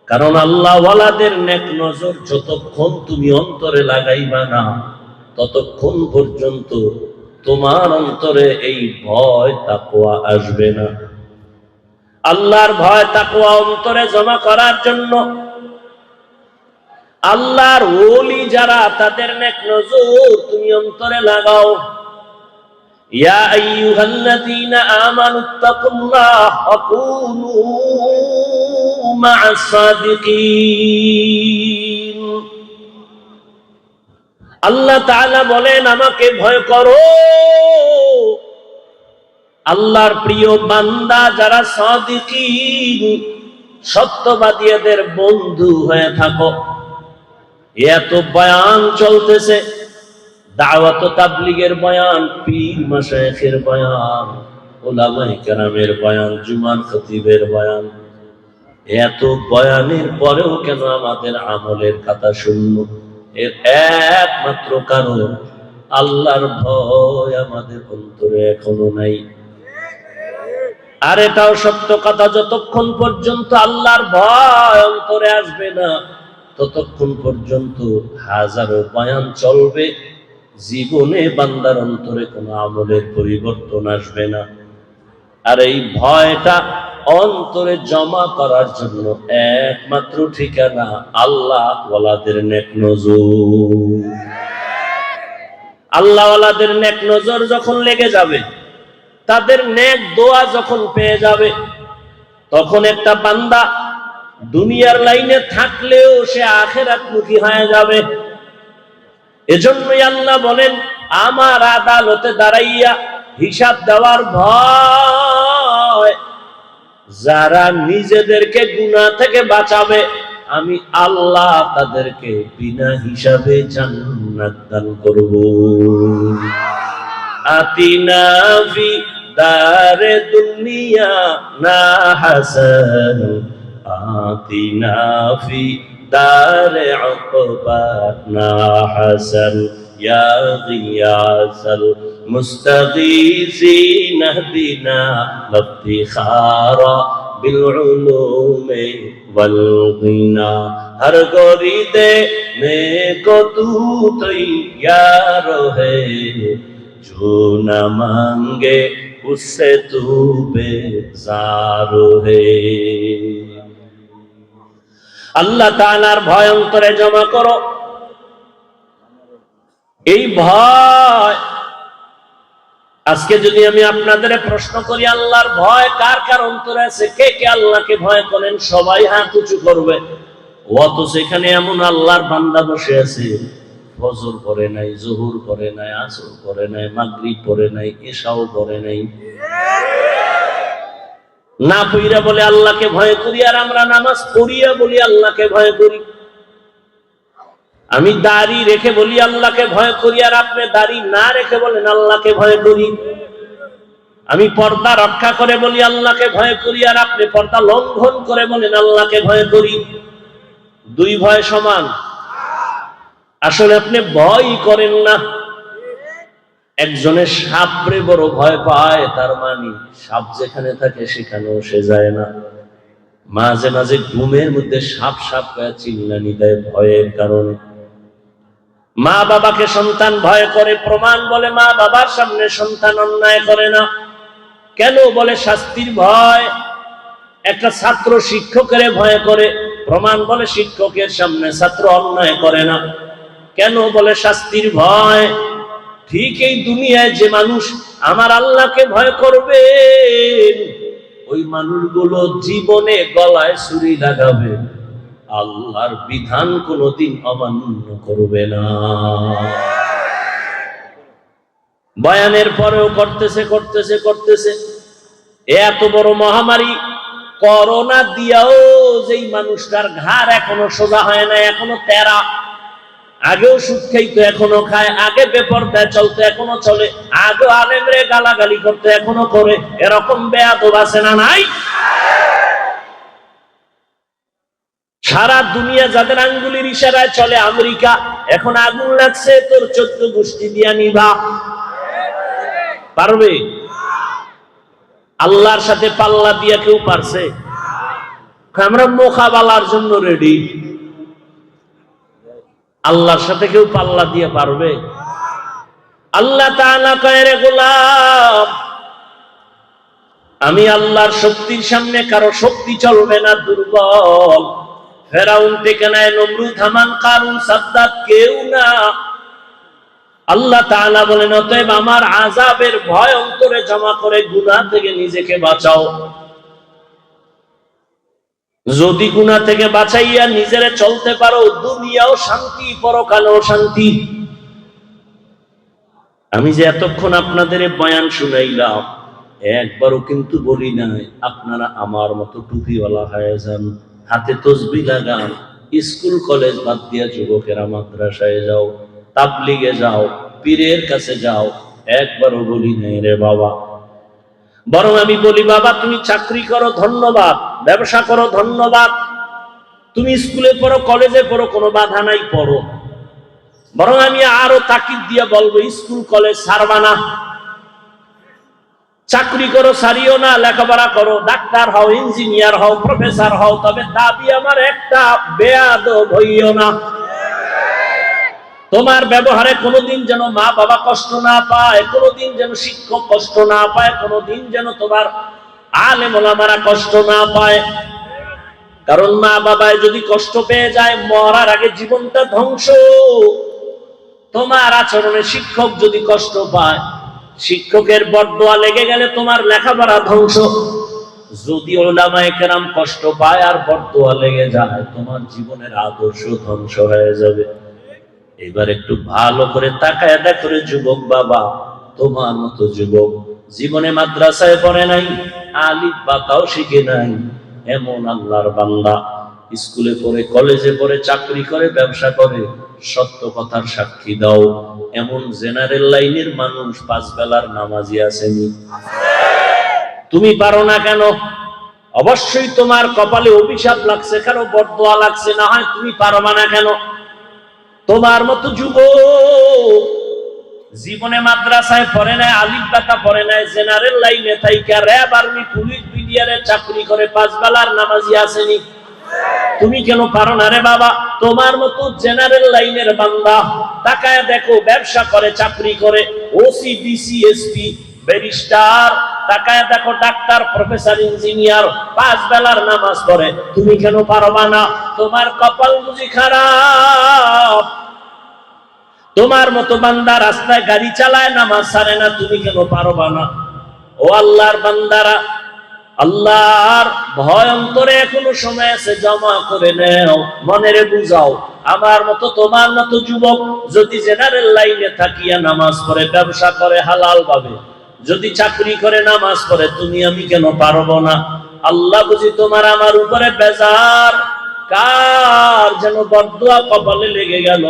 কারণ আল্লাহ ওয়ালাদের নেক নজর যতক্ষণ তুমি অন্তরে লাগাইবা না, ততক্ষণ পর্যন্ত তোমার অন্তরে এই ভয় তাকওয়া আসবে না। আল্লাহর ভয় তাকওয়া অন্তরে জমা করার জন্য আল্লাহর ওলি যারা, তাদের নেক নজর তুমি অন্তরে লাগাও। ইয়া আইয়ুহাল্লাযীনা আমানুত্তাকুল্লাহ ওয়া কুনু মা'আস সাদিকিন। আল্লাহ তাআলা বলেন, আমাকে ভয় করো। আল্লাহর প্রিয় বান্দা যারা সাদিকিন, সত্যবাদীদের বন্ধু হয়ে থাকো। এত বয়ান চলতেছে, দাওয়াত ও তাবলীগের বয়ান, পীর মাশায়েখের বয়ান, উলামায়ে কেরামের বয়ান, জুমার খতিবের বয়ান। এত বয়ানের পরেও কেন আমাদের আমলের খাতা শূন্য? এর একমাত্র কারণ আল্লাহর ভয় আমাদের অন্তরে এখনো নাই। আর এটাও সত্য কথা, যতক্ষণ পর্যন্ত আল্লাহর ভয় অন্তরে আসবে না, ততক্ষণ পর্যন্ত হাজারো বয়ান চলবে, জীবনে বান্দার অন্তরে কোনো আমলের পরিবর্তন আসবে না। আর এই ভয়টা অন্তরে জমা করার জন্য একমাত্র ঠিকানা আল্লাহ ওয়ালাদের নেক নজর। আল্লাহ ওয়ালাদের নেক নজর যখন লেগে যাবে, তাদের নেক দোয়া যখন পেয়ে যাবে, তখন একটা বান্দা দুনিয়ার লাইনে থাকলেও সে আখিরাতমুখী হয়ে যাবে। এজন্যই আল্লাহ বলেন, আমার আদালতে দাঁড়াইয়া হিসাব দেওয়ার ভয় যারা নিজেদেরকে গুনাহ থেকে বাঁচাবে, আমি আল্লাহ তাদেরকে বিনা হিসাবে জান্নাত দান করব। আতিনা ফি দারে দুনিয়া না হাসান, আতিনা ফি দারে উকবা না হাসান, ইয়া গিয়াসাল মুস্তাগীসিন ইহদিনা লিফতিখারা বিল উলুমি ওয়াল গিনা। হর গরিদে নেকো তু তৈয়ার হে, जो न मांगे उससे तू बेजार है। আল্লাহ তাআলার ভয় অন্তরে জমা করো। এই ভয়, আজকে যদি আমি আপনাদের প্রশ্ন করি আল্লাহর ভয় কার কার অন্তরে আছে, কে কে আল্লাহকে ভয় করেন, সবাই হাত উঁচু করবে। অথচ সেখানে এমন আল্লাহর বান্দা বসে আছে, ফজর পড়ে নাই, জোহর পড়ে নাই, আসর পড়ে নাই, মাগরিব পড়ে নাই, ইশাও পড়ে নাই, না পইরা বলে আল্লাহকে ভয় করি। আর আমরা নামাজ পড়িয়া বলি আল্লাহকে ভয় করি। আমি দাড়ি রেখে বলি আল্লাহকে ভয় করি, আর আপনি দাড়ি না রেখে বলেন আল্লাহকে ভয় করি। আমি পর্দা রক্ষা করে বলি আল্লাহকে ভয় করি, আর আপনি পর্দা লঙ্ঘন করে বলেন আল্লাহকে ভয় করি। দুই ভয় সমান? আসলে আপনি ভয় করেন না। একজনের সাপরে বড় ভয় পায়, তার মানে সাপ যেখানে থাকে সেখানেও সে যায় না। মাঝে মাঝে ঘুমের মধ্যে সাপ সাপ চিল্লানি দেয় ভয়ের কারণে। মা বাবাকে সন্তান ভয় করে, প্রমাণ বলে মা বাবার সামনে সন্তান অন্যায় করে না। কেন? বলে শাস্তির ভয়। একটা ছাত্র শিক্ষকের ভয় করে, প্রমাণ বলে শিক্ষকের সামনে ছাত্র অন্যায় করে না। কেন? বলে শাস্তির ভয়। ঠিক এই দুনিয়ায় যে মানুষ আমার আল্লাহকে ভয় করবে, ওই মানুষগুলো জীবনে গলায় ছুরি লাগাবে, আল্লাহর বিধান কোনোদিন অমান্য করবে না। বয়ানের পরেও করতেছে করতেছে করতেছে। এত বড় মহামারী করোনা দিয়াও যেই মানুষটার ঘাড় এখনো সোজা হয় না, এখনো তেরা। আগেও সুদ খাইতো এখনো খায়, আগে বেপরদায় চলতো এখনো চলে, আগে আলেমরে গালাগালি করতো এখনো করে। এরকম বেয়াদব আছে না নাই? সারা দুনিয়া যাদের আঙ্গুলির ইশারায় চলে, আমেরিকা এখন আগুন লাগছে, তোর 14 গোষ্ঠী দিয়া নিভা পারবে? আল্লাহর সাথে পাল্লা দিয়া কেউ পারছে? আমরা মোকাবেলার জন্য রেডি। আল্লাহর সাথে কেউ পাল্লা দিয়ে পারবে? আল্লাহ তাআলা কয়, রে গোলাম, আমি আল্লাহর শক্তির সামনে কারো শক্তি চলবে না, দুর্বল। ফেরাউন থেকে নাই নমরুদ, হামান, কারুন, সাদ্দাত কেউ না। আল্লাহ তাআলা বলেন, অতএব আমার আযাবের ভয় অন্তরে জমা করে গুনাহ থেকে নিজেকে বাঁচাও। যদি গুনাহ থেকে বাঁচাইয়া নিজেরে চলতে পারো, দুনিয়াও শান্তি, পরকালেও শান্তি। আমি যে এতক্ষণ আপনাদের বয়ান শুনাইলাম, একবারও কিন্তু বলি নাই আপনারা আমার মতো টুপিওয়ালা হয়ে যান, হাতে তসবিহ লাগান, স্কুল কলেজ বাদ দিয়া যুবকেরা মাদ্রাসায় যাও, তাবলিগে যাও, পীরের কাছে যাও। একবারও বলি নাই রে বাবা। বরং আমি বলি, বাবা তুমি চাকরি করো ধন্যবাদ, ব্যবসা করো ধন্যবাদ, তুমি স্কুলে পড়ো, কলেজে পড়ো, কোনো বাধা নাই, পড়ো। বরং আমি আরো তাকিদ দিয়ে বলবো, স্কুল কলেজ ছাড়বা না, চাকরি করো ছাড়িও না, লেখাপড়া করো, ডাক্তার হও, ইঞ্জিনিয়ার হও, প্রফেসর হও, তবে দাবি আমার একটা, বেয়াদব হইও না। তোমার ব্যবহারে কোনোদিন যেন মা বাবা কষ্ট না পায়, কোনোদিন যেন শিক্ষক কষ্ট না পায়, কোনোদিন যেন তোমার আলেম ওলামারা কষ্ট না পায়। কারণ মা বাবায় যদি কষ্ট পেয়ে যায়, মরার আগে জীবনটা ধ্বংস। তোমার আচরণে শিক্ষক যদি কষ্ট পায়, শিক্ষকের বরদোয়া লেগে গেলে তোমার লেখাপড়া ধ্বংস। যদি উলামায়ে কেরাম কষ্ট পায় আর বরদোয়া লেগে যায়, তোমার জীবনের আদর্শ ধ্বংস হয়ে যাবে। এবার একটু ভালো করে তাকায় দেখো রে যুবক বাবা, তোমার মতো যুবক জীবনে মাদ্রাসায় পড়ে নাই, আলিফ বা তাও শিখে নাই, এমন আল্লাহর বান্দা স্কুলে পড়ে, কলেজে পড়ে, চাকরি করে, ব্যবসা করে, সত্য কথার সাক্ষী দাও। এমন জেনারেল লাইনের মানুষ 5 বেলার নামাজি আসেনি? তুমি পারো না কেন? অবশ্যই তোমার কপালে অভিশাপ লাগছে, কারো বদদোয়া লাগছে, না হয় তুমি পারবা না কেন? তোমার মতো যুবক জীবনে মাদ্রাসায় পড়ে নাই, আলিফ বাতা পড়ে নাই, জেনারেল লাইনে থাইকা র‍্যাব, আর্মি, পুলিশ, বিডিআরে চাকরি করে 5 বেলার নামাজি আসেনি? তুমি কেন পারো না রে বাবা? তোমার মতো জেনারেল লাইনের বান্দা তাকায় দেখো, ব্যবসা করে, চাকরি করে, ওসি, ডিসি, এসপি, ব্যারিস্টার, তাকায় দেখো ডাক্তার, প্রফেসর, ইঞ্জিনিয়ার, 5 বেলার নামাজ পড়ে। তুমি কেন পারবা না? তোমার কপাল বুঝি খারাপ? তোমার মতো বান্দা রাস্তায় গাড়ি চালায়, নামাজ ছাড়ে না, তুমি কেন পারবা না? ও আল্লাহর বান্দারা, আল্লাহর ভয় অন্তরে এখনো সময় আছে, জমা করে নেও, মনেরে বুঝাও। আমার মতো, তোমার মতো যুবক যদি জেনারেল লাইনে থাকিয়া নামাজ পড়ে, ব্যবসা করে হালাল ভাবে, যদি চাকরি করে, নামাজ পড়ে, তুমি আমি কেন পারবো না? আল্লাহ বুঝি তোমার আমার উপরে বেজার? কার যেন বদদুয়া কপালে লেগে গেল।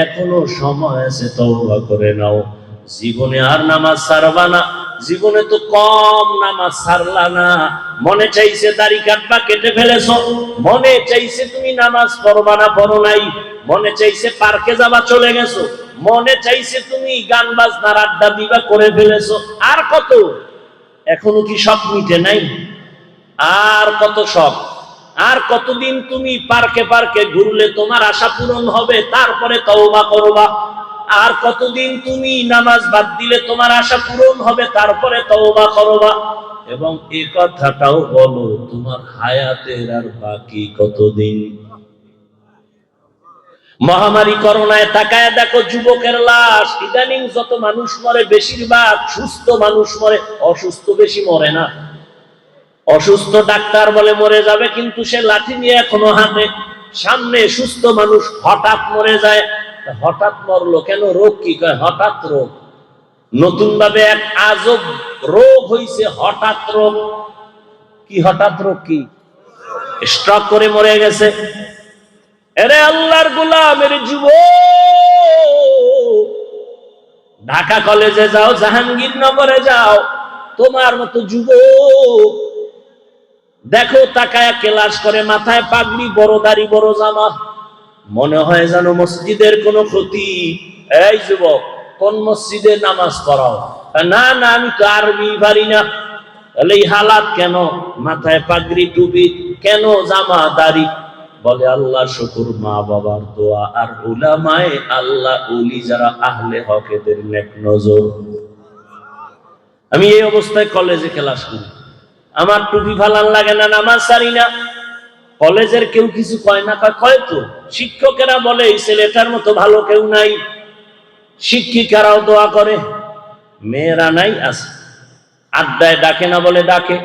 এখনো সময় আছে, তওবা করে নাও। জীবনে আর নামাজ ছাড়বা না। জীবনে তো কম নামাজ ছাড়লা না। মনে চাইছে দাড়ি কাটবা, কেটে ফেলেছো। মনে চাইছে তুমি নামাজ পড়বা না, পড়ো নাই। মনে চাইছে পার্কে যাবা, চলে গেছো। মনে চাইছে তুমি গান বাজনার আড্ডা দিবা, করে ফেলেছো। আর কত? এখনো কি সব মিটে নাই? আর কত শখ? আর কতদিন তুমি পার্কে পার্কে ঘুরলে তোমার আশা পূরণ হবে, তারপরে তওবা করবা? আর কতদিন তুমি নামাজ বাদ দিলে তোমার আশা পূরণ হবে, তারপরে তওবা করবা? এবং এই কথাটাও বলো, তোমার হায়াতের আর বাকি কতদিন? মহামারী করোনায় তাকায় দেখো, যুবকের লাশ। ইদানিং যত মানুষ মরে, বেশিরভাগ সুস্থ মানুষ মরে, অসুস্থ বেশি মরে না। অসুস্থ ডাক্তার বলে মরে যাবে, কিন্তু সে লাঠি নিয়ে এখনো হাঁটে। সামনে সুস্থ মানুষ হঠাৎ মরে যায়। হঠাৎ মরলো কেন? রোগ কি কয়? হঠাৎ রোগ। নতুন ভাবে এক আজব রোগ হইছে, হঠাৎ রোগ। কি হঠাৎ রোগ? কি স্ট্রোক করে মরে গেছে? এরে আল্লাহর গোলামের যুবক, ঢাকা কলেজে যাও, জাহাঙ্গীরনগরে যাও, তোমার মতো যুবক দেখো, তাকায়া ক্লাস করে, মাথায় পাগড়ি, বড় দাড়ি, বড় জামা, মনে হয় যেন মসজিদের কোনো ক্ষতি। এই যুবক, কোন মসজিদে নামাজ পড়াও? না না, আমি তো আরবি পারি না। তাহলে এই হালাত কেন? মাথায় পাগড়ি, টুপি কেন, জামা, দাড়ি? বলে আল্লাহ শুকুর, মা বাবার দোয়া, আর উলামায়ে আল্লাহ, ওলি যারা, আহলে হক, এদের নেক নজর। আমি এই অবস্থায় কলেজে ক্লাস করি, আমার টুপি ফালান লাগে না, নামাজ ছাড়ি না। কলেজের কেউ কিছু কয় না? কয় তো। শিক্ষকেরা বলে এই ছেলেটার মতো ভালো কেউ নাই। শিক্ষিকারাও দোয়া করে। মেয়েরা নাই? আছে। আড্ডায় ডাকে না? বলে ডাকে।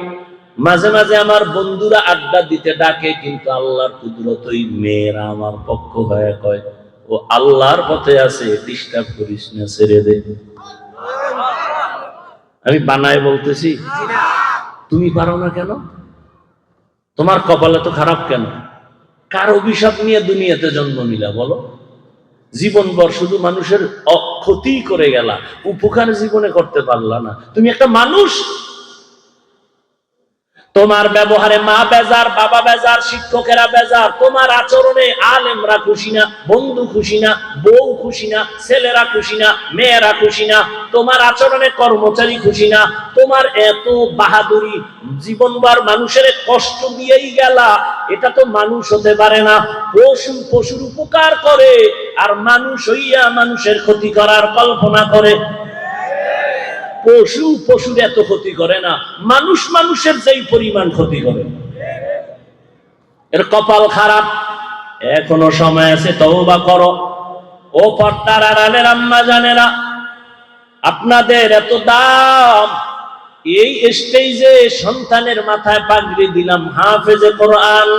মাঝে মাঝে আমার বন্ধুরা আড্ডা দিতে ডাকে, কিন্তু আল্লাহর কুদরত, ওই মেয়েরা আমার পক্ষ হয়ে কয়, ও আল্লাহর পথে আছে, ডিস্টার্ব করিস না, ছেড়ে দে। আমি বানায় বলতেছি? তুমি পারো না কেন? তোমার কপালে তো খারাপ কেন? কার অভিশাপ নিয়ে দুনিয়াতে জন্ম নিলা বলো? জীবনভর শুধু মানুষের ক্ষতি করে গেলা, উপকার জীবনে করতে পারলা না। তুমি একটা মানুষ। তোমার ব্যবহারে মা বেজার, বাবা বেজার, শিক্ষকেরা বেজার, তোমার আচরণে আলেমরা খুশি না, বন্ধু খুশি না, বউ খুশি না, ছেলেরা খুশি না, মেয়েরা খুশি না, তোমার আচরণে কর্মচারী খুশি না। তোমার এত বাহাদুরি, জীবনভর মানুষের কষ্ট দিয়েই গেলা। এটা তো মানুষ হতে পারে না। পশু পশুর উপকার করে, আর মানুষ হইয়া মানুষের ক্ষতি করার কল্পনা করে। পশু পশুর এত ক্ষতি করে না, মানুষ মানুষের যেই পরিমাণ ক্ষতি করে। এর কপাল খারাপ। এখনো সময় আছে, তওবা করো। ও পর্দার আড়ালের আম্মা জানেরা, আপনাদের এত দাম। এই স্টেজে সন্তানের মাথায় পাগড়ি দিলাম, হাফেজে কোরআন।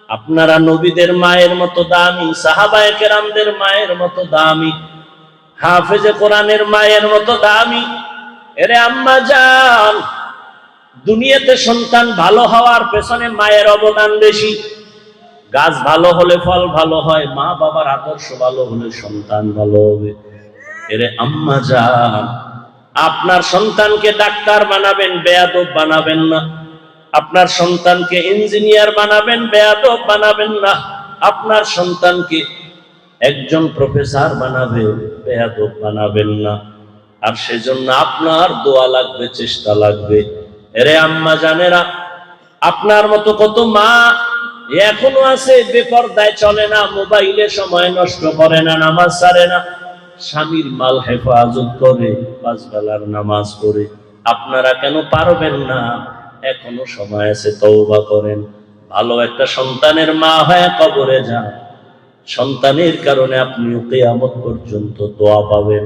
আপনারা নবীদের মায়ের মতো দামি, সাহাবায়ে কেরামদের মায়ের মতো দামি, হাফেজে কোরআনের মায়ের মতো দামি। এরে আম্মা জান, দুনিয়াতে সন্তান ভালো হওয়ার পেছনে মায়ের অবদান বেশি। গাছ ভালো হলে ফল ভালো হয়, মা বাবার আদর্শ ভালো হলে সন্তান ভালো হবে। এরে আম্মা জান, আপনার সন্তানকে ডাক্তার বানাবেন, বেয়াদব বানাবেন না। আপনার সন্তানকে ইঞ্জিনিয়ার বানাবেন, বেয়াদব বানাবেন না। আপনার সন্তানকে একজন প্রফেসর বানাবেন, বেয়াদব বানাবেন না। আর সেজন্য আপনার দোয়া লাগবে, চেষ্টা লাগবে। এরে আম্মা জানেরা, আপনার মতো কত মা এখনো আছে বেপরদায় চলে না, মোবাইলে সময় নষ্ট করে না, নামাজ ছাড়ে না, স্বামীর মাল হেফাজত করে, 5 বেলার নামাজ পড়ে। আপনারা কেন পারবেন না? এখনো সময় আছে, তওবা করেন। ভালো একটা সন্তানের মা হয়ে কবরে যান, সন্তানের কারণে আপনি কিয়ামত পর্যন্ত দোয়া পাবেন।